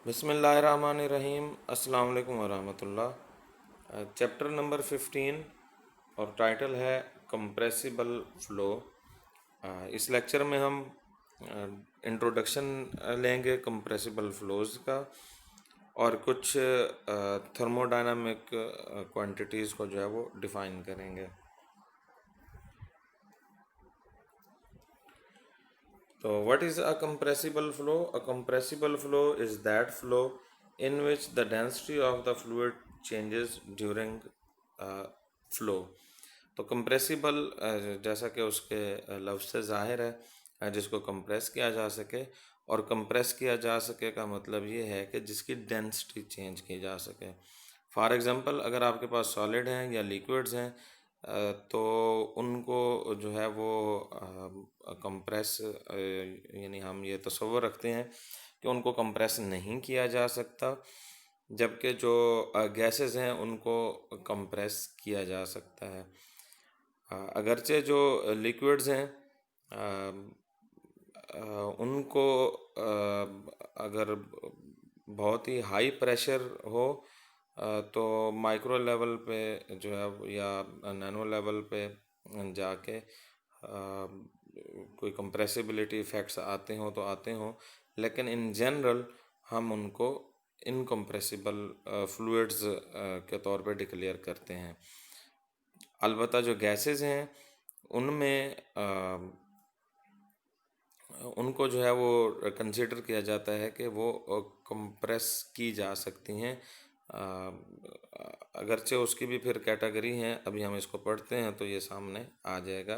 बिस्मिल्लाहिर्रहमानिर्रहीम। अस्सलाम वालेकुम वरहमतुल्लाह। चैप्टर नंबर 15 और टाइटल है कंप्रेसिबल फ़्लो। इस लेक्चर में हम इंट्रोडक्शन लेंगे कंप्रेसिबल फ़्लोज़ का और कुछ थर्मोडायनामिक क्वांटिटीज़ को जो है वो डिफ़ाइन करेंगे। So, what is a compressible flow? A compressible flow is that flow in which the density of the fluid changes during flow. तो कंप्रेसिबल जैसा कि उसके लफ्ज़ से ज़ाहिर है, जिसको कंप्रेस किया जा सके, और कंप्रेस किया जा सके का मतलब ये है कि जिसकी डेंसिटी चेंज की जा सके। फॉर एग्ज़ाम्पल, अगर आपके पास सॉलिड हैं या लिक्विड्स हैं तो उनको जो है वो कंप्रेस यानी हम ये तसव्वुर रखते हैं कि उनको कंप्रेस नहीं किया जा सकता, जबकि जो गैसेस हैं उनको कंप्रेस किया जा सकता है। अगरचे जो लिक्विड्स हैं उनको अगर बहुत ही हाई प्रेशर हो तो माइक्रो लेवल पे जो है या नैनो लेवल पे जाके कोई कंप्रेसिबिलिटी इफ़ेक्ट्स आते हों तो आते हों, लेकिन इन जनरल हम उनको इनकम्प्रेसिबल फ्लूइड्स के तौर पे डिक्लेयर करते हैं। अलबत्ता जो गैसेस हैं उनमें उनको जो है वो कंसिडर किया जाता है कि वो कंप्रेस की जा सकती हैं, अगरचे उसकी भी फिर कैटेगरी हैं। अभी हम इसको पढ़ते हैं तो ये सामने आ जाएगा।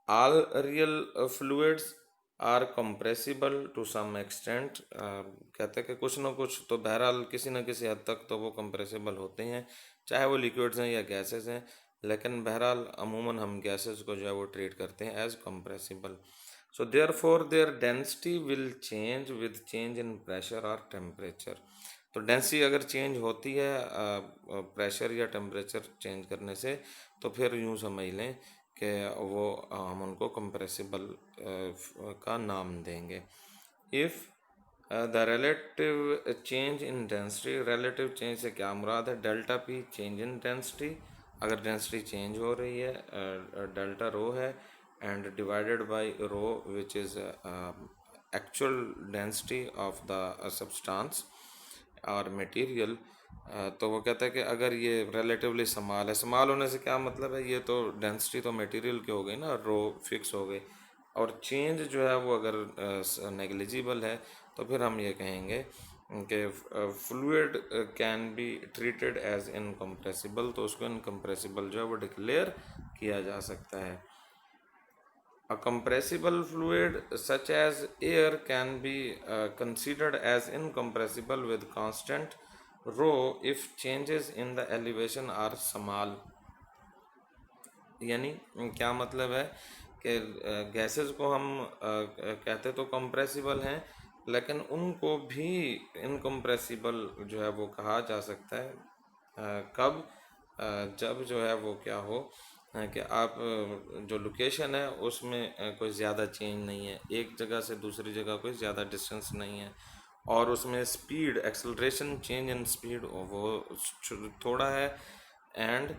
All real fluids are compressible to some extent. कहते हैं कि कुछ ना कुछ तो बहरहाल किसी न किसी हद तक तो वो कंप्रेसिबल होते हैं, चाहे वो लिक्विड्स हैं या गैसेस हैं, लेकिन बहरहाल अमूमन हम गैसेस को जो है वो ट्रीट करते हैं as compressible. So therefore their density will change with change in pressure or temperature. तो डेंसिटी अगर चेंज होती है प्रेशर या टेम्परेचर चेंज करने से, तो फिर यूँ समझ लें कि वो हम उनको कंप्रेसिबल का नाम देंगे। If the relative change in density, relative change से क्या मुराद है? Delta P change in density, अगर डेंसिटी चेंज हो रही है, डेल्टा रो है, and divided by rho, which is actual density of the substance और मटेरियल। तो वो कहता है कि अगर ये रिलेटिवली स्मॉल है, स्मॉल होने से क्या मतलब है? ये तो डेंसिटी तो मटेरियल की हो गई ना, रो फिक्स हो गई, और चेंज जो है वो अगर नेग्लिजिबल है तो फिर हम ये कहेंगे कि fluid can be treated as incompressible, तो उसको इनकम्प्रेसिबल जो है वो डिक्लेयर किया जा सकता है। A compressible fluid such as air can be considered as incompressible with constant rho if changes in the elevation are small। यानी क्या मतलब है कि गैसेस को हम कहते तो कंप्रेसिबल हैं, लेकिन उनको भी इनकम्प्रेसिबल जो है वो कहा जा सकता है। कब? जब जो है वो क्या हो कि आप जो लोकेशन है उसमें कोई ज़्यादा चेंज नहीं है, एक जगह से दूसरी जगह कोई ज़्यादा डिस्टेंस नहीं है, और उसमें speed acceleration change in speed वो थोड़ा है, and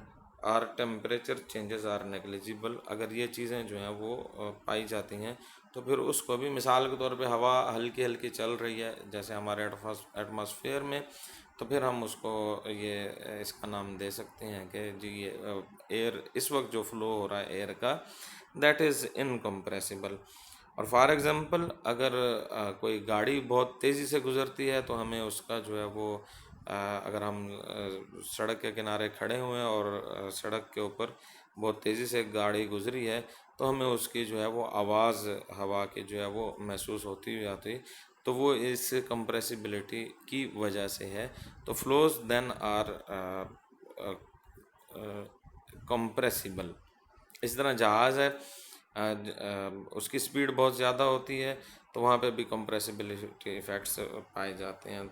are temperature changes are negligible. अगर ये चीज़ें जो हैं वो पाई जाती हैं तो फिर उसको भी, मिसाल के तौर पे हवा हल्की हल्की चल रही है जैसे हमारे एटमॉस्फेयर में, तो फिर हम उसको ये इसका नाम दे सकते हैं कि जी ये एयर इस वक्त जो फ्लो हो रहा है एयर का, दैट इज़ इनकम्प्रेसिबल। और फॉर एग्ज़ाम्पल, अगर कोई गाड़ी बहुत तेज़ी से गुज़रती है तो हमें उसका जो है वो अगर हम सड़क के किनारे खड़े हुए हैं और सड़क के ऊपर बहुत तेज़ी से गाड़ी गुज़री है, तो हमें उसकी जो है वो आवाज़ हवा की जो है वो महसूस होती हुई आती, तो वो इस कंप्रेसिबिलिटी की वजह से है। तो फ्लोज देन आर कंप्रेसिबल। इस तरह जहाज़ है, उसकी स्पीड बहुत ज़्यादा होती है तो वहाँ पे भी कंप्रेसिबिलिटी इफ़ेक्ट्स पाए जाते हैं।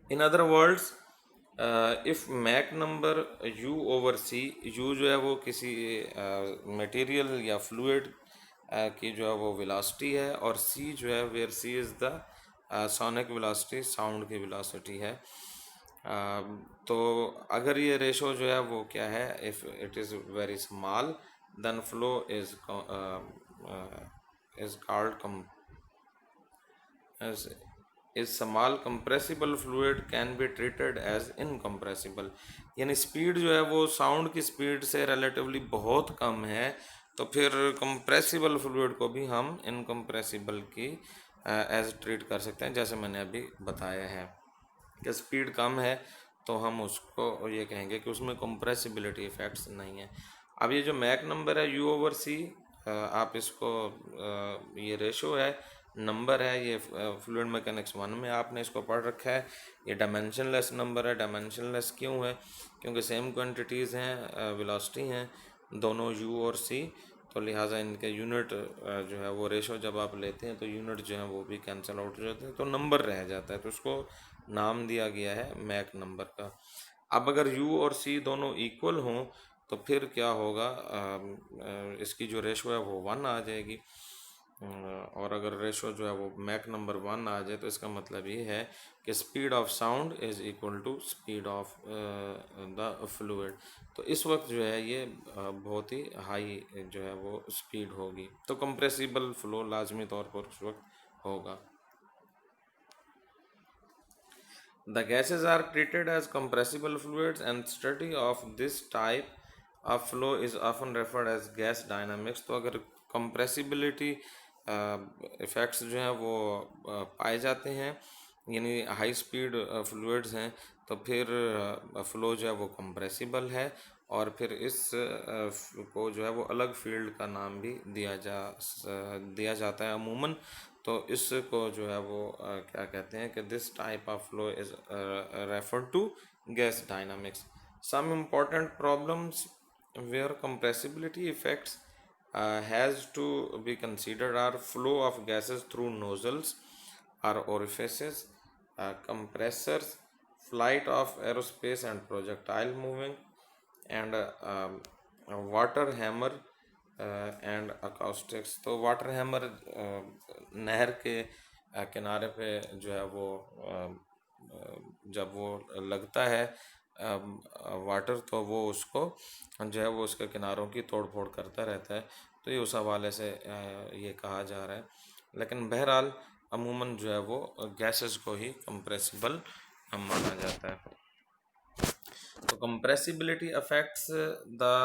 In other words, if Mach number u over c, u जो है वो किसी मटेरियल या फ्लूइड की जो है वो वेलोसिटी है, और c जो है where c is the sonic velocity sound की वेलोसिटी है। तो अगर ये रेशो जो है वो क्या है, if it is very small then flow is called come is small compressible fluid can be treated as incompressible. यानी स्पीड जो है वो साउंड की स्पीड से रिलेटिवली बहुत कम है, तो फिर कंप्रेसिबल फ्लूइड को भी हम इनकम्प्रेसिबल की एज ट्रीट कर सकते हैं, जैसे मैंने अभी बताया है कि स्पीड कम है तो हम उसको ये कहेंगे कि उसमें कंप्रेसिबिलिटी इफेक्ट्स नहीं है। अब ये जो मैक नंबर है U/C, आप इसको ये रेशो है, नंबर है, ये फ्लूइड मैकेनिक्स 1 में आपने इसको पढ़ रखा है। ये डायमेंशनलेस नंबर है। डायमेंशनलेस क्यों है? क्योंकि सेम क्वांटिटीज़ हैं, वेलोसिटी हैं दोनों U और C, तो लिहाजा इनके यूनिट जो है वो रेशो जब आप लेते हैं तो यूनिट जो है वो भी कैंसिल आउट हो जाते हैं, तो नंबर रह जाता है, तो उसको नाम दिया गया है मैक नंबर का। अब अगर U और C दोनों इक्वल हों तो फिर क्या होगा, इसकी जो रेशो है वो 1 आ जाएगी। और अगर रेशो जो है वो मैक नंबर 1 आ जाए तो इसका मतलब ये है कि speed of sound is equal to speed of the fluid. तो इस वक्त जो है ये बहुत ही हाई जो है वो स्पीड होगी, तो कंप्रेसिबल फ्लो लाजमी तौर पर उस वक्त होगा। The gases are treated as compressible fluids and study of this type of flow is often referred as gas dynamics। तो अगर compressibility इफ़ेक्ट्स जो हैं वो पाए जाते हैं, यानी हाई स्पीड फ्लूइड्स हैं, तो फिर फ्लो जो है वो कंप्रेसिबल है, और फिर इस को जो है वो अलग फील्ड का नाम भी दिया जाता है अमूमन। तो इसको जो है वो क्या कहते हैं कि this type of flow is refer to gas dynamics. Some important problems where compressibility effects has to be considered are flow of gases through nozzles or orifices, compressors, flight of aerospace and projectile moving, and water hammer and acoustics. तो water hammer नहर के किनारे पे जो है वो जब वो लगता है वाटर, तो वो उसको जो है वो उसके किनारों की तोड़ फोड़ करता रहता है, तो ये उस हवाले से ये कहा जा रहा है। लेकिन बहरहाल अमूमन जो है वो गैसेस को ही कंप्रेसिबल माना जाता है। तो compressibility affects the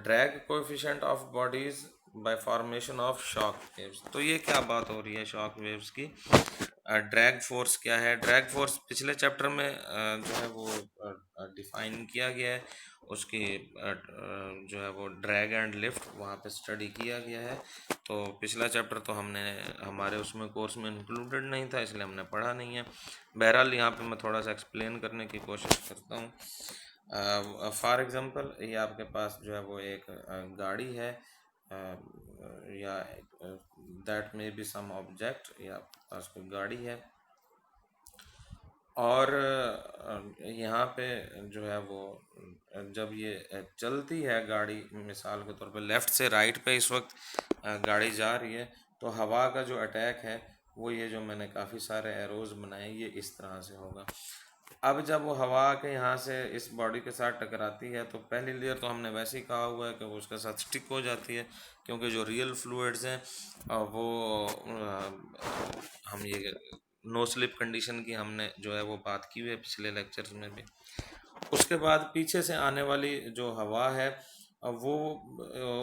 drag coefficient of bodies by formation of shock waves। तो ये क्या बात हो रही है शॉक वेव्स की? ड्रैग फोर्स क्या है? ड्रैग फोर्स पिछले चैप्टर में जो है वो डिफाइन किया गया है, उसकी जो है वो ड्रैग एंड लिफ्ट वहाँ पे स्टडी किया गया है। तो पिछला चैप्टर तो हमने हमारे उसमें कोर्स में इंक्लूडेड नहीं था, इसलिए हमने पढ़ा नहीं है। बहरहाल यहाँ पे मैं थोड़ा सा एक्सप्लेन करने की कोशिश करता हूँ। फॉर एग्ज़ाम्पल ये आपके पास जो है वो एक गाड़ी है, या that may be some object, या आपके पास कोई गाड़ी है, और यहाँ पे जो है वो जब ये चलती है गाड़ी, मिसाल के तौर पे लेफ़्ट से राइट पे इस वक्त गाड़ी जा रही है, तो हवा का जो अटैक है वो ये जो मैंने काफ़ी सारे एरोज़ बनाए ये इस तरह से होगा। अब जब वो हवा के यहाँ से इस बॉडी के साथ टकराती है तो पहली लेयर तो हमने वैसे ही कहा हुआ है कि वो उसके साथ स्टिक हो जाती है, क्योंकि जो रियल फ्लूइड्स हैं वो हम ये नो स्लिप कंडीशन की हमने जो है वो बात की हुई है पिछले लेक्चर्स में भी। उसके बाद पीछे से आने वाली जो हवा है वो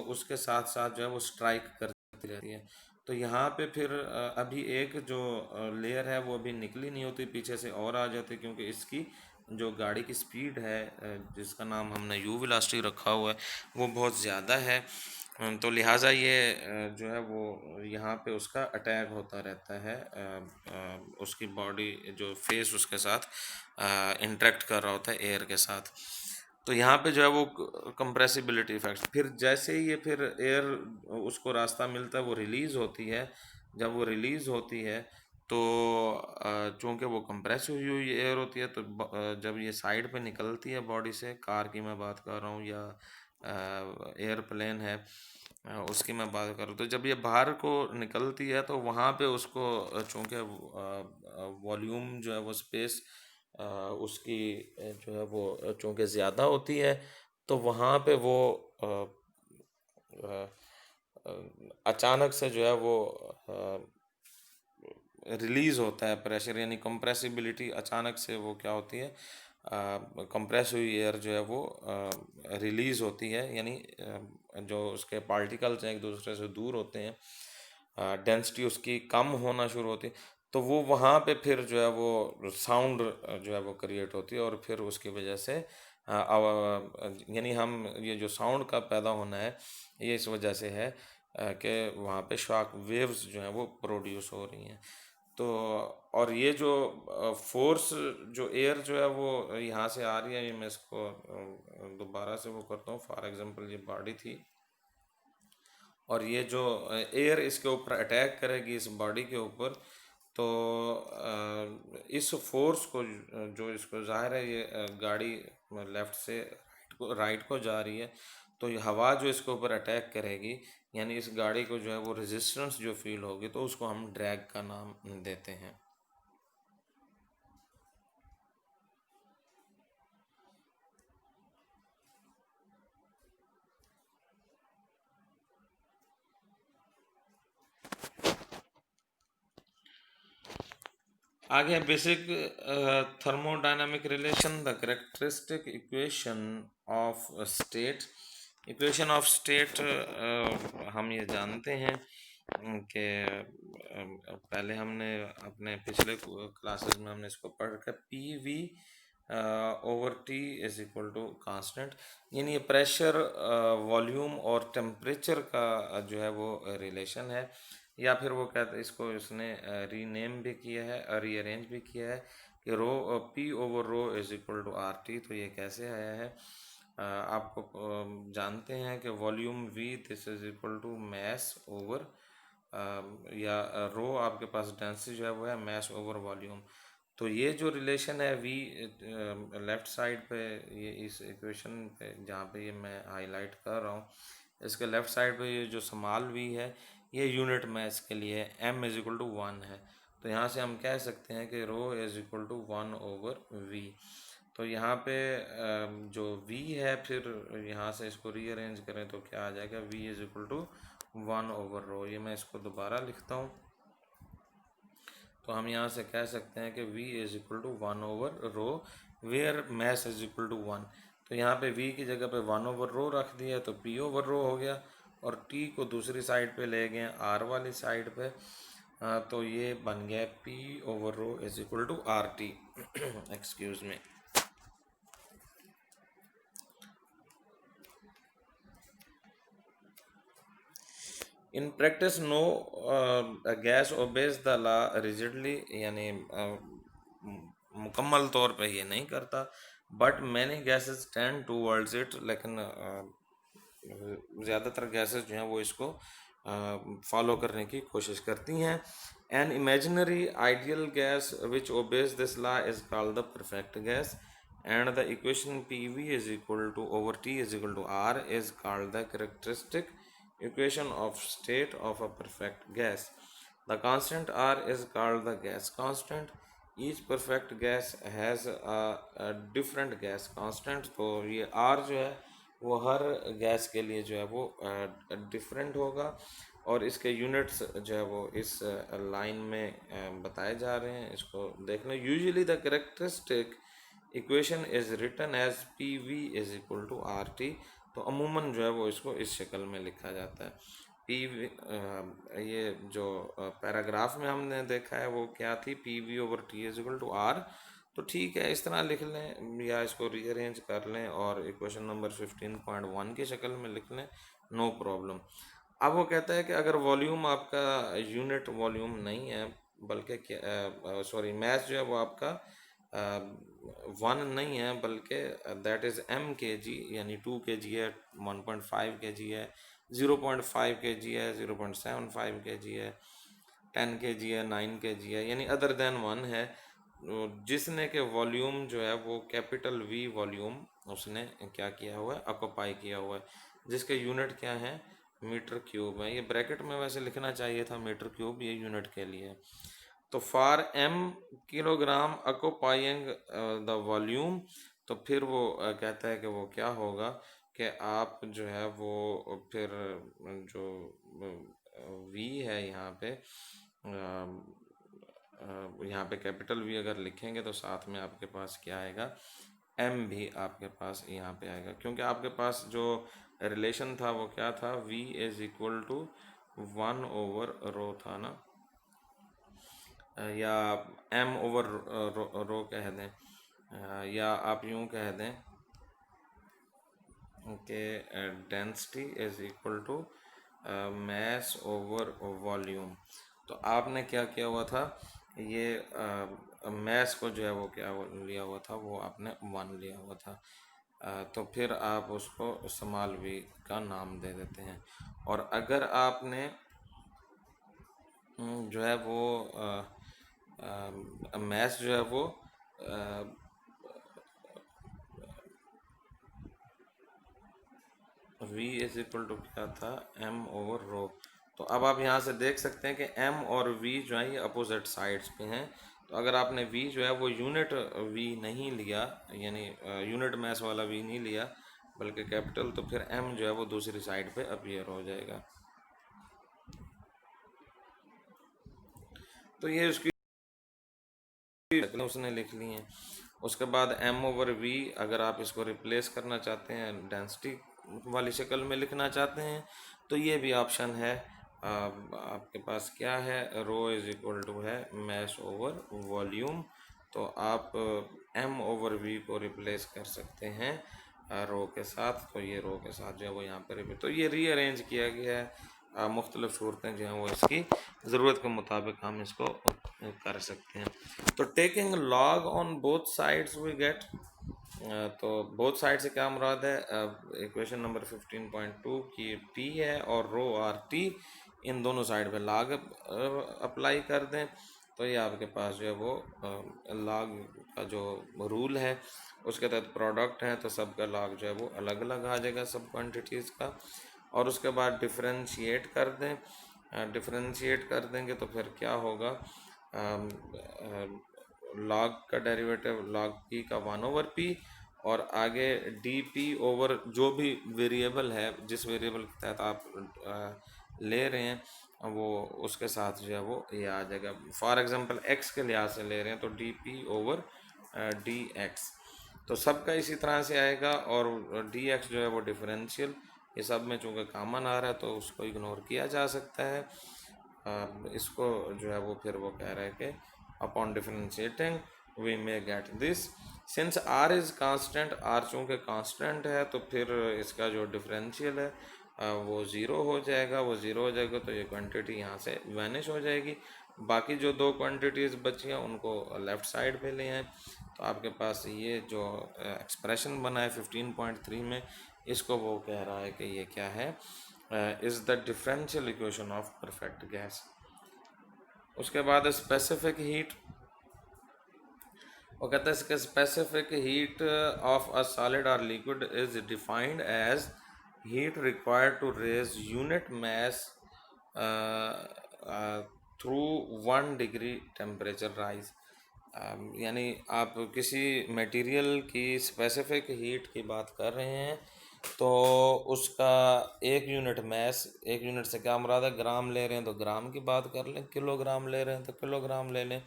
उसके साथ साथ जो है वो स्ट्राइक करती रहती है। तो यहाँ पे फिर अभी एक जो लेयर है वो अभी निकली नहीं होती, पीछे से और आ जाती है, क्योंकि इसकी जो गाड़ी की स्पीड है जिसका नाम हमने U वेलोसिटी रखा हुआ है वो बहुत ज़्यादा है। तो लिहाजा ये जो है वो यहाँ पे उसका अटैक होता रहता है, उसकी बॉडी जो फेस उसके साथ इंटरेक्ट कर रहा होता है एयर के साथ। तो यहाँ पे जो है वो कंप्रेसिबिलिटी इफेक्ट, फिर जैसे ही ये फिर एयर उसको रास्ता मिलता है वो रिलीज़ होती है। जब वो रिलीज़ होती है तो चूँकि वो कंप्रेस हुई हुई एयर होती है, तो जब ये साइड पे निकलती है बॉडी से, कार की मैं बात कर रहा हूँ या एयरप्लेन है, उसकी मैं बात करूँ तो जब ये बाहर को निकलती है तो वहाँ पे उसको चूँकि वॉल्यूम जो है वो स्पेस उसकी जो है वो चूँकि ज़्यादा होती है तो वहाँ पे वो अ, अ, अचानक से जो है वो रिलीज़ होता है प्रेशर, यानी कंप्रेसिबिलिटी अचानक से वो क्या होती है, कंप्रेस हुई एयर जो है वो रिलीज़ होती है, यानी जो उसके पार्टिकल्स हैं एक दूसरे से दूर होते हैं, डेंसिटी उसकी कम होना शुरू होती है, तो वो वहाँ पे फिर जो है वो साउंड जो है वो क्रिएट होती है और फिर उसकी वजह से यानी हम ये जो साउंड का पैदा होना है ये इस वजह से है कि वहाँ पे शॉक वेव्स जो हैं वो प्रोड्यूस हो रही हैं। तो और ये जो फोर्स जो एयर जो है वो यहाँ से आ रही है, ये मैं इसको दोबारा से वो करता हूँ। फॉर एग्जांपल ये बॉडी थी और ये जो एयर इसके ऊपर अटैक करेगी इस बॉडी के ऊपर, तो इस फोर्स को जो इसको ज़ाहिर है ये गाड़ी लेफ़्ट से राइट को जा रही है, तो ये हवा जो इसके ऊपर अटैक करेगी यानी इस गाड़ी को जो है वो रेजिस्टेंस जो फील होगी तो उसको हम ड्रैग का नाम देते हैं। आगे basic thermodynamic relation, the characteristic equation of state. Equation of state हम ये जानते हैं कि पहले हमने अपने पिछले क्लासेस में हमने इसको पढ़ रखा है, P V over T is equal to constant, यानी ये प्रेशर वॉल्यूम और टेम्परेचर का जो है वो रिलेशन है, या फिर वो कहते इसको इसने रीनेम भी किया है, रीअरेंज भी किया है कि rho P over rho is equal to R T. तो ये कैसे आया है, आपको जानते हैं कि volume V this is equal to mass over या रो आपके पास डेंसिटी जो है वो है मैस ओवर वॉल्यूम। तो ये जो रिलेशन है वी लेफ़्ट साइड पे, ये इस इक्वेशन पे जहाँ पे ये मैं हाईलाइट कर रहा हूँ इसके लेफ़्ट साइड पे ये जो स्मॉल वी है ये यूनिट मैस के लिए एम इज इक्वल टू 1 है। तो यहाँ से हम कह सकते हैं कि rho is equal to 1 over V. तो यहाँ पे जो v है फिर यहाँ से इसको रीअरेंज करें तो क्या आ जाएगा, v is equal to 1 over rho. ये मैं इसको दोबारा लिखता हूँ तो हम यहाँ से कह सकते हैं कि v is equal to 1 over rho where mass is equal to 1। तो यहाँ पे v की जगह पे 1 ओवर रो रख दिया तो p ओवर रो हो गया, और t को दूसरी साइड पे ले गए r वाली साइड पे, तो ये बन गया p over rho is equal to R T. Excuse me. In practice no gas obeys the law rigidly, यानी मुकम्मल तौर पे ये नहीं करता, but many gases tend towards it, लेकिन ज़्यादातर गैसेस जो हैं वो इसको फॉलो करने की कोशिश करती हैं। An imaginary ideal gas which obeys this law is called the perfect gas, and the equation PV is equal to over T is equal to R is called the characteristic equation of state of a perfect gas. The constant R is called the gas constant. Each perfect gas has a different gas constant. तो ये R जो है वो हर gas के लिए जो है वो डिफरेंट होगा, और इसके यूनिट्स जो है वो इस लाइन में बताए जा रहे हैं, इसको देख लें। Usually the characteristic equation is written as P V is equal to R T. तो अमूमन जो है वो इसको इस शक्ल में लिखा जाता है। पी वी ये जो पैराग्राफ में हमने देखा है वो क्या थी, P V over T is equal to R. तो ठीक है इस तरह लिख लें या इसको रीअरेंज कर लें और इक्वेशन नंबर 15.1 की शक्ल में लिख लें, नो प्रॉब्लम। अब वो कहता है कि अगर वॉल्यूम आपका यूनिट वॉल्यूम नहीं है बल्कि क्या सॉरी मैथ जो है वो आपका 1 नहीं है बल्कि दैट इज़ एम के जी, यानी 2 के जी है, 1.5 के जी है, 0.5 के जी है, 0.75 के जी है, 10 के जी है, 9 के जी है, यानी अदर देन 1 है, जिसने के वॉल्यूम जो है वो कैपिटल वी वॉल्यूम उसने क्या किया हुआ है, ऑक्यूपाई किया हुआ है, जिसके यूनिट क्या है मीटर क्यूब है, ये ब्रैकेट में वैसे लिखना चाहिए था मीटर क्यूब, ये यूनिट के लिए। तो for M kilogram occupying the volume, तो फिर वो कहता है कि वो क्या होगा कि आप जो है वो फिर जो वी है यहाँ पे यहाँ पे कैपिटल वी अगर लिखेंगे तो साथ में आपके पास क्या आएगा, एम भी आपके पास यहाँ पे आएगा, क्योंकि आपके पास जो रिलेशन था वो क्या था, v इज इक्वल टू 1/रो था ना, या m ओवर रो कह दें, या आप यूं कह दें कि density is equal to mass over volume. तो आपने क्या किया हुआ था, ये मैस को जो है वो क्या लिया हुआ था, वो आपने 1 लिया हुआ था। तो फिर आप उसको स्मॉल वी का नाम दे देते हैं। और अगर आपने जो है वो मैस जो है वो v इज इक्वल टू क्या था, m ओवर रो। तो अब आप यहाँ से देख सकते हैं कि m और v जो है ये अपोजिट साइड्स पे हैं। तो अगर आपने v जो है वो यूनिट v नहीं लिया, यानी यूनिट मैस वाला v नहीं लिया बल्कि कैपिटल, तो फिर m जो है वो दूसरी साइड पे अपीयर हो जाएगा। तो ये उसकी उसने लिख ली है। उसके बाद m ओवर v, अगर आप इसको रिप्लेस करना चाहते हैं, डेंसिटी वाली शक्ल में लिखना चाहते हैं, तो ये भी ऑप्शन है। आपके पास क्या है, रो इज इक्वल टू है मैस ओवर वॉल्यूम। तो आप m ओवर v को रिप्लेस कर सकते हैं रो के साथ। तो ये रो के साथ जो है वो यहाँ पर, तो ये रीअरेंज किया गया है। मुख्तलिफ सूरतें जो हैं वो इसकी ज़रूरत के मुताबिक हम इसको कर सकते हैं। तो taking log on both sides we get, तो बोथ साइड से क्या मुराद है, इक्वेशन नंबर 15.2 की p है और रो आर टी, इन दोनों साइड पे लॉग अप्लाई कर दें, तो ये आपके पास जो है वो लॉग का जो रूल है उसके तहत प्रोडक्ट है, तो सबका लॉग जो है वो अलग अलग आ जाएगा सब क्वांटिटीज़ का। और उसके बाद डिफरेंशिएट कर दें, डिफरेंशिएट कर देंगे तो फिर क्या होगा, लॉग का डेरिवेटिव लॉग पी का 1/p, और आगे डी पी ओवर जो भी वेरिएबल है, जिस वेरिएबल के तहत आप ले रहे हैं वो उसके साथ जो है वो ये आ जाएगा। फॉर एग्जांपल x के लिहाज से ले रहे हैं तो D P over D x, तो सबका इसी तरह से आएगा। और डी एक्स जो है वो डिफरेंशियल, ये सब में चूँकि कॉमन आ रहा है तो उसको इग्नोर किया जा सकता है। इसको जो है वो फिर वो कह रहा है कि upon differentiating we may get this, since R is constant, R चूँकि कांस्टेंट है तो फिर इसका जो डिफरेंशियल है वो ज़ीरो हो जाएगा। वो ज़ीरो हो जाएगा तो ये क्वांटिटी यहाँ से वैनिश हो जाएगी। बाकी जो दो क्वांटिटीज़ बची हैं उनको लेफ़्ट साइड पे ले आएँ, तो आपके पास ये जो एक्सप्रेशन बना है 15.3 में, इसको वो कह रहा है कि ये क्या है, is the differential equation of perfect gas. उसके बाद स्पेसिफिक हीट, वो कहता है कि specific heat of a solid और liquid is defined as heat required to raise unit mass through 1 degree temperature rise. यानी आप किसी मटेरियल की स्पेसिफिक हीट की बात कर रहे हैं तो उसका एक यूनिट मास, एक यूनिट से क्या मुराद है, ग्राम ले रहे हैं तो ग्राम की बात कर लें, किलोग्राम ले रहे हैं तो किलोग्राम ले लें।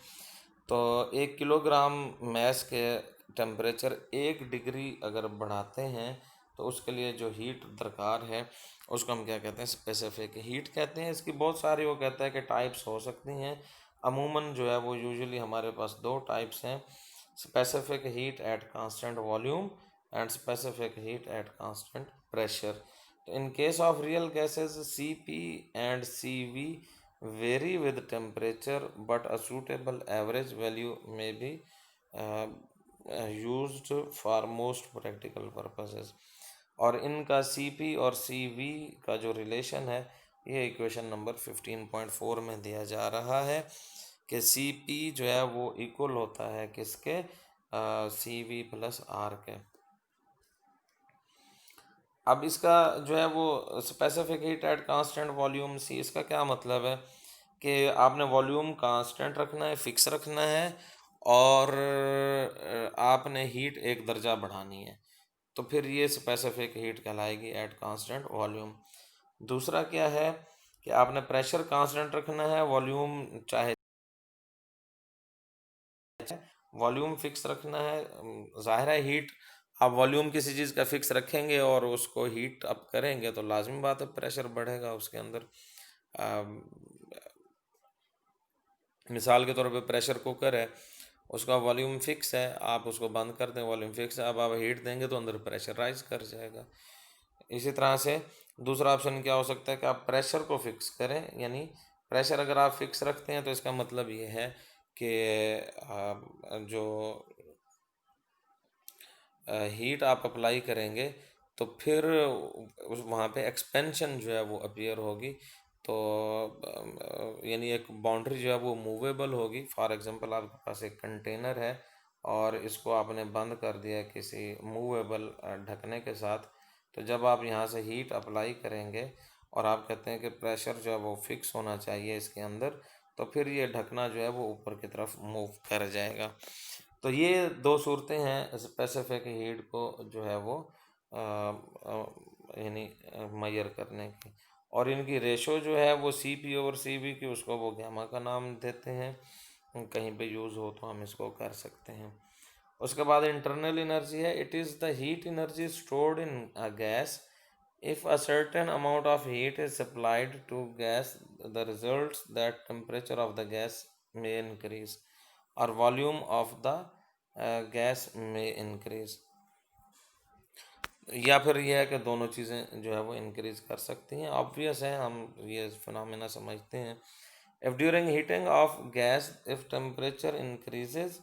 तो 1 किलोग्राम मैस के टेम्परेचर 1 डिग्री अगर बढ़ाते हैं तो उसके लिए जो हीट दरकार है उसको हम क्या कहते हैं, स्पेसिफिक हीट कहते हैं। इसकी बहुत सारी वो कहता है कि टाइप्स हो सकती हैं। अमूमन जो है वो यूजुअली हमारे पास दो टाइप्स हैं, specific heat at constant volume and specific heat at constant pressure. In case of real gases, Cp and Cv vary with temperature, but a suitable average value may be uh, used for most practical purposes। और इनका Cp और Cv का जो relation है ये equation number 15.4 में दिया जा रहा है कि Cp जो है वो इक्वल होता है किसके, Cv प्लस R के। अब इसका जो है वो specific heat at constant volume C, इसका क्या मतलब है कि आपने वॉल्यूम कांस्टेंट रखना है, फिक्स रखना है, और आपने हीट एक दर्जा बढ़ानी है, तो फिर ये स्पेसिफिक हीट कहलाएगी एट कांस्टेंट वॉल्यूम। दूसरा क्या है कि आपने प्रेशर कांस्टेंट रखना है, वॉल्यूम चाहे वॉल्यूम फिक्स रखना है। जाहिर है हीट, आप वॉल्यूम किसी चीज़ का फिक्स रखेंगे और उसको हीट अप करेंगे तो लाजमी बात है प्रेशर बढ़ेगा उसके अंदर। अम, मिसाल के तौर पे प्रेशर कुकर है, उसका वॉल्यूम फिक्स है, आप उसको बंद कर दें, वॉल्यूम फिक्स है, अब आप हीट देंगे तो अंदर प्रेशर राइज कर जाएगा। इसी तरह से दूसरा ऑप्शन क्या हो सकता है कि आप प्रेशर को फिक्स करें, यानी प्रेशर अगर आप फिक्स रखते हैं तो इसका मतलब ये है कि जो हीट आप अप्लाई करेंगे तो फिर उस वहाँ पे एक्सपेंशन जो है वो अपीयर होगी, तो यानी एक बाउंड्री जो है वो मूवेबल होगी। फॉर एग्जांपल आपके पास एक कंटेनर है और इसको आपने बंद कर दिया किसी मूवेबल ढकने के साथ, तो जब आप यहाँ से हीट अप्लाई करेंगे और आप कहते हैं कि प्रेशर जो है वो फिक्स होना चाहिए इसके अंदर, तो फिर ये ढकना जो है वो ऊपर की तरफ मूव कर जाएगा। तो ये दो सूरतें हैं स्पेसिफिक हीट को जो है वो यानी मेजर करने की, और इनकी रेशो जो है वो C P over C B की, उसको वो गैमा का नाम देते हैं, कहीं पे यूज़ हो तो हम इसको कर सकते हैं। उसके बाद इंटरनल एनर्जी है, it is the heat energy stored in a gas if a certain amount of heat is supplied to gas, the results that temperature of the gas may increase or volume of the gas may increase। या फिर यह है कि दोनों चीज़ें जो है वो इंक्रीज कर सकती हैं। ऑब्वियस है, हम ये फिनोमेना समझते हैं। If during heating of gas if temperature increases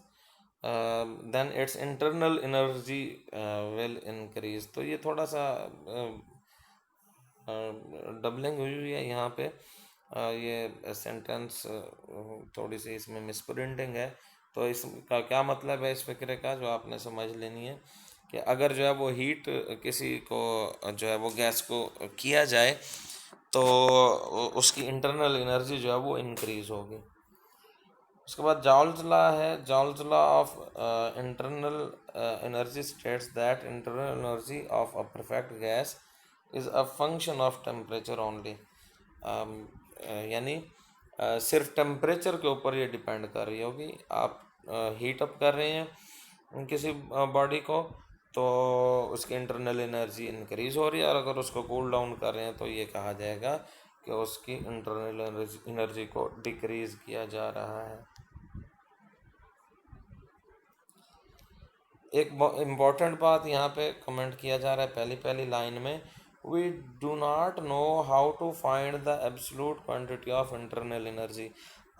then its internal energy will increase. तो ये थोड़ा सा डबलिंग हुई हुई है यहाँ पे, ये सेंटेंस थोड़ी सी इसमें मिसप्रिंटिंग है। तो इसका क्या मतलब है इस फिक्रे का, जो आपने समझ लेनी है कि अगर जो है वो हीट किसी को जो है वो गैस को किया जाए तो उसकी इंटरनल एनर्जी जो है वो इंक्रीज होगी। उसके बाद जॉल्स लॉ है, joules law of internal energy states that internal energy of a perfect gas is a function of temperature only. यानी सिर्फ टेम्परेचर के ऊपर ये डिपेंड कर रही होगी। आप हीट अप कर रहे हैं किसी बॉडी को तो उसकी इंटरनल एनर्जी इंक्रीज हो रही है, और अगर उसको कूल डाउन कर रहे हैं तो ये कहा जाएगा कि उसकी इंटरनल एनर्जी को डिक्रीज किया जा रहा है। एक इम्पॉर्टेंट बात यहाँ पे कमेंट किया जा रहा है पहली पहली लाइन में, we do not know how to find the absolute quantity of internal energy.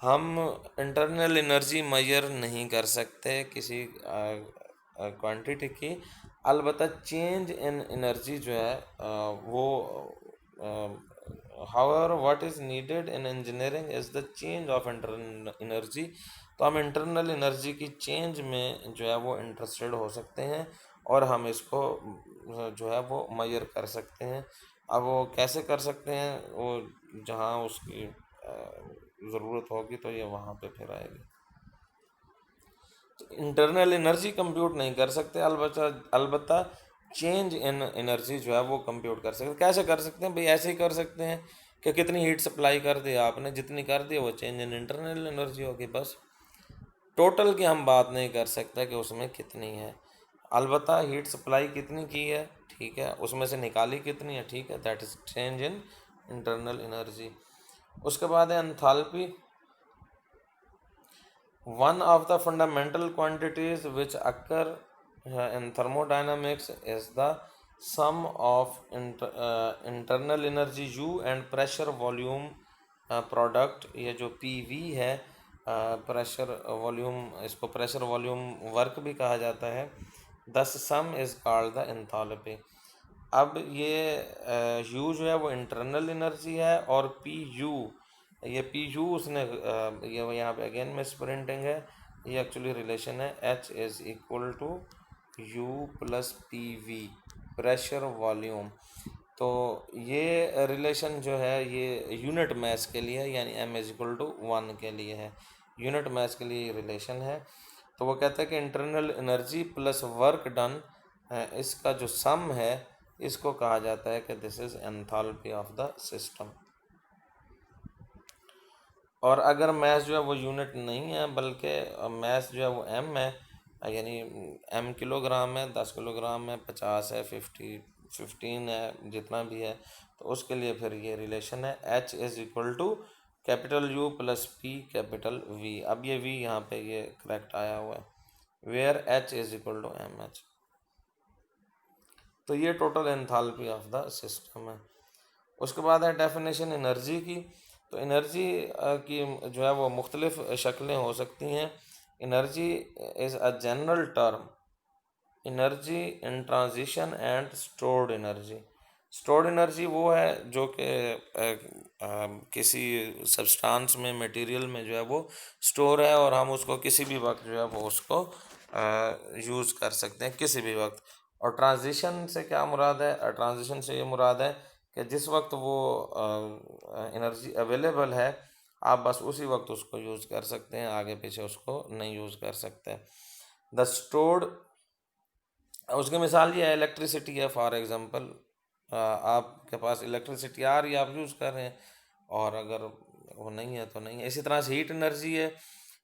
हम इंटरनल एनर्जी मेजर नहीं कर सकते किसी क्वांटिटी की, अलबत्ता चेंज इन एनर्जी जो है वो however what is needed in engineering is the change of internal energy. तो हम इंटरनल एनर्जी की चेंज में जो है वो इंटरेस्टेड हो सकते हैं और हम इसको जो है वो मेजर कर सकते हैं। अब वो कैसे कर सकते हैं, वो जहाँ उसकी ज़रूरत होगी तो ये वहाँ पे फिर आएगी। इंटरनल एनर्जी कंप्यूट नहीं कर सकते, अलबत्ता चेंज इन एनर्जी जो है वो कंप्यूट कर सकते। कैसे कर सकते हैं भाई? ऐसे ही कर सकते हैं कि कितनी हीट सप्लाई कर दी आपने, जितनी कर दी वो चेंज इन इंटरनल एनर्जी होगी बस। टोटल की हम बात नहीं कर सकते कि उसमें कितनी है, अलबत्ता हीट सप्लाई कितनी की है, ठीक है, उसमें से निकाली कितनी है, ठीक है, that is change in internal energy. उसके बाद है enthalpy, one of the fundamental quantities which occur in thermodynamics is the sum of internal energy U and pressure volume product। ये जो PV है, प्रेशर वॉल्यूम, इसको प्रेशर वॉल्यूम वर्क भी कहा जाता है। दस सम इज कॉल्ड द एंथैल्पी। अब ये यू जो है वो इंटरनल एनर्जी है, और पी यू, ये पी यू उसने ये यहाँ पे अगेन में स्प्रिंटिंग है, ये एक्चुअली रिलेशन है H is equal to U plus P V. Pressure volume. तो ये रिलेशन जो है ये यूनिट मास के लिए है, यानी m=1 के लिए है, यूनिट मास के लिए रिलेशन है। तो वो कहता है कि internal energy plus work done, इसका जो सम है इसको कहा जाता है कि this is enthalpy of the system. और अगर मैथ जो है वो यूनिट नहीं है बल्कि मैथ जो है वो एम है, यानी एम किलोग्राम है, 10 किलोग्राम है, 50 है, 15 है, जितना भी है, तो उसके लिए फिर ये रिलेशन है H=, capital U plus P capital V। अब ये V यहाँ पे ये करेक्ट आया हुआ है, वेयर H=mH। तो ये total enthalpy of the system है। उसके बाद है डेफिनेशन एनर्जी की। तो एनर्जी की जो है वो मुख्तलिफ शक्लें हो सकती हैं। Energy is a general term, energy in transition and stored energy. Stored energy वो है जो कि किसी सब्सटेंस में, मटेरियल में जो है वो स्टोर है और हम उसको किसी भी वक्त जो है वो उसको यूज़ कर सकते हैं, किसी भी वक्त। और ट्रांजिशन से क्या मुराद है? ट्रांजिशन से ये मुराद है कि जिस वक्त वो एनर्जी अवेलेबल है आप बस उसी वक्त उसको यूज़ कर सकते हैं, आगे पीछे उसको नहीं यूज़ कर सकते। द स्टोर्ड, उसकी मिसाल ये है, इलेक्ट्रिसिटी है फॉर एग्जांपल, आपके पास इलेक्ट्रिसिटी आ रही है, आप यूज़ कर रहे हैं, और अगर वो नहीं है तो नहीं है। इसी तरह से हीट एनर्जी है,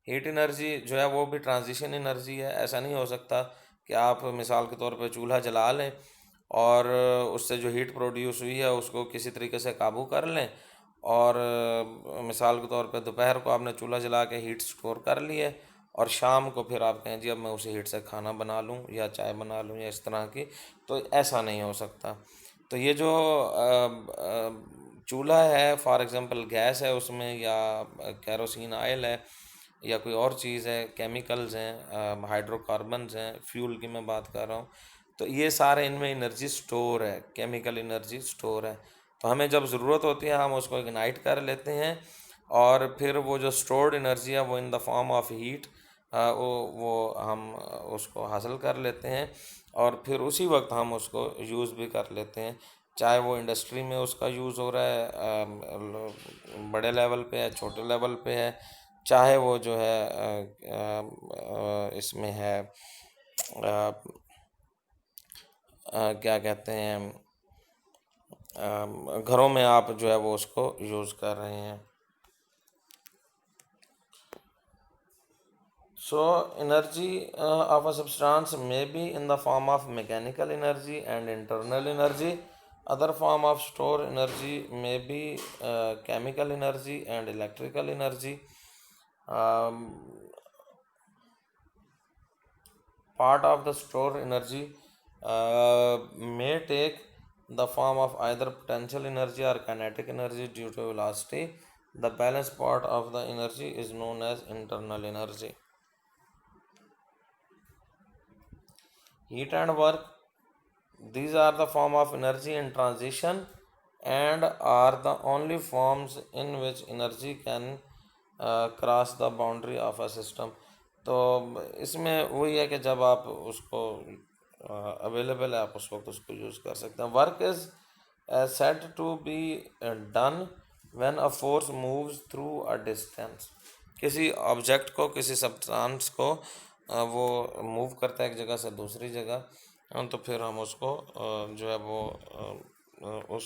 हीट एनर्जी जो है वो भी ट्रांजिशन एनर्जी है। ऐसा नहीं हो सकता कि आप मिसाल के तौर पे चूल्हा जला लें और उससे जो हीट प्रोड्यूस हुई है उसको किसी तरीके से काबू कर लें, और मिसाल के तौर पे दोपहर को आपने चूल्हा जला के हीट स्टोर कर ली है और शाम को फिर आप कहें जी अब मैं उसी हीट से खाना बना लूँ या चाय बना लूँ या इस तरह की, तो ऐसा नहीं हो सकता। तो ये जो चूल्हा है फॉर एग्जांपल गैस है उसमें, या केरोसिन ऑयल है, या कोई और चीज़ है, केमिकल्स हैं, हाइड्रोकार्बन्स हैं, फ्यूल की मैं बात कर रहा हूँ, तो ये सारे इनमें एनर्जी स्टोर है, केमिकल एनर्जी स्टोर है। तो हमें जब ज़रूरत होती है हम उसको इग्नाइट कर लेते हैं और फिर वो जो स्टोर्ड एनर्जी है वो in the form of heat वो हम उसको हासिल कर लेते हैं और फिर उसी वक्त हम उसको यूज़ भी कर लेते हैं, चाहे वो इंडस्ट्री में उसका यूज़ हो रहा है, बड़े लेवल पे है, छोटे लेवल पे है, चाहे वो जो है इसमें है क्या कहते हैं, घरों में आप जो है वो उसको यूज़ कर रहे हैं। So energy of a substance may be in the form of mechanical energy and internal energy. Other form of store energy may be chemical energy and electrical energy. Um, Part of the store energy may take the form of either potential energy or kinetic energy due to velocity. The balance part of the energy is known as internal energy. Heat and work, these are the form of energy in transition and are the only forms in which energy can cross the boundary of a system. तो इसमें वही है कि जब आप उसको available है आप उस वक्त उसको यूज़ कर सकते हैं। Work is said to be done when a force moves through a distance। किसी ऑब्जेक्ट को, किसी सब्सटेंस को वो मूव करता है एक जगह से दूसरी जगह, तो फिर हम उसको जो है वो उस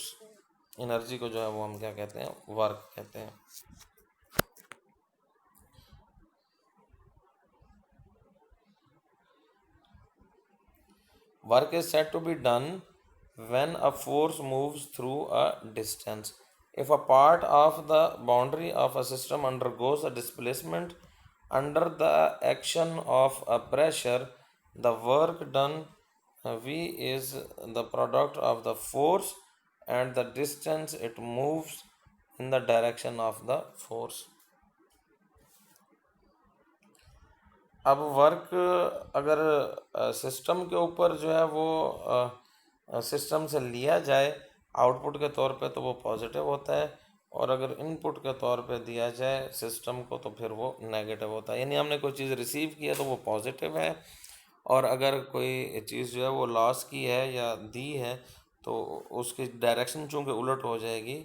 एनर्जी को जो है वो हम क्या कहते हैं, वर्क कहते हैं। Work is said to be done when a force moves through a distance. If a part of the boundary of a system undergoes a displacement under the action of a pressure, the work done V is the product of the force and the distance it moves in the direction of the force. अब work अगर system के ऊपर जो है वो system से लिया जाए आउटपुट के तौर पे तो वो पॉजिटिव होता है, और अगर इनपुट के तौर पे दिया जाए सिस्टम को तो फिर वो नेगेटिव होता है। यानी हमने कोई चीज़ रिसीव की है तो वो पॉजिटिव है, और अगर कोई चीज़ जो है वो लॉस की है या दी है तो उसकी डायरेक्शन चूँकि उलट हो जाएगी,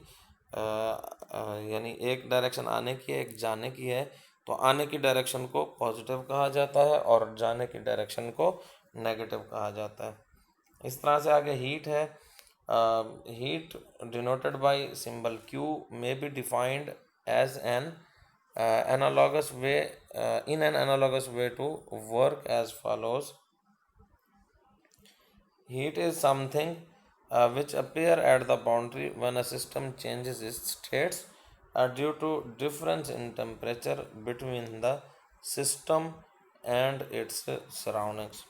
यानी एक डायरेक्शन आने की है, एक जाने की है, तो आने की डायरेक्शन को पॉजिटिव कहा जाता है और जाने की डायरेक्शन को नेगेटिव कहा जाता है। इस तरह से आगे हीट है। Heat denoted by symbol Q may be defined as an analogous way in an analogous way to work as follows. Heat is something which appear at the boundary when a system changes its states due to difference in temperature between the system and its surroundings.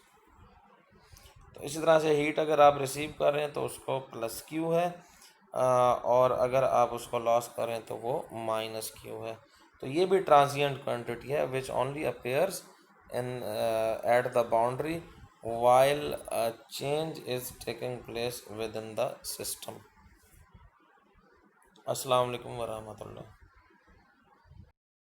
तो इसी तरह से heat अगर आप receive कर रहे हैं तो उसको प्लस क्यू है, और अगर आप उसको लॉस कर रहे हैं तो वो माइनस क्यू है। तो ये भी ट्रांजिएंट क्वांटिटी है which only appears in at the boundary while a change is taking place within the system. अस्सलाम वालेकुम वरहमतुल्लाह।